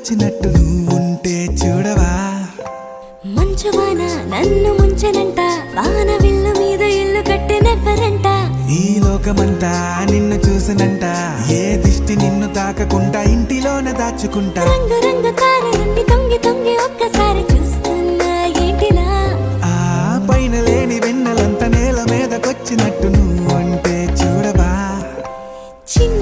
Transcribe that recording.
వచ్చినట్టు నువ్వుంటే చూడవా. మంచువాన నన్ను ముంచెనంట, వాన విల్లు మీద ఇల్లు కట్టినెవ్వరంట. ఈ లోకమంతా నిన్ను చూసినంట, ఏ దిష్టి నిన్ను తాకకుండా ఇంటిలోన దాచుకుంటా. రంగు రంగు కారులన్నీ తొంగి తొంగి ఒక్కసారి చూస్తున్నా ఏంటిలా. ఆ పైన లేని వెన్నెలంత నేల మీదకొచ్చినట్టు నువ్వుంటే చూడవా. చిన్న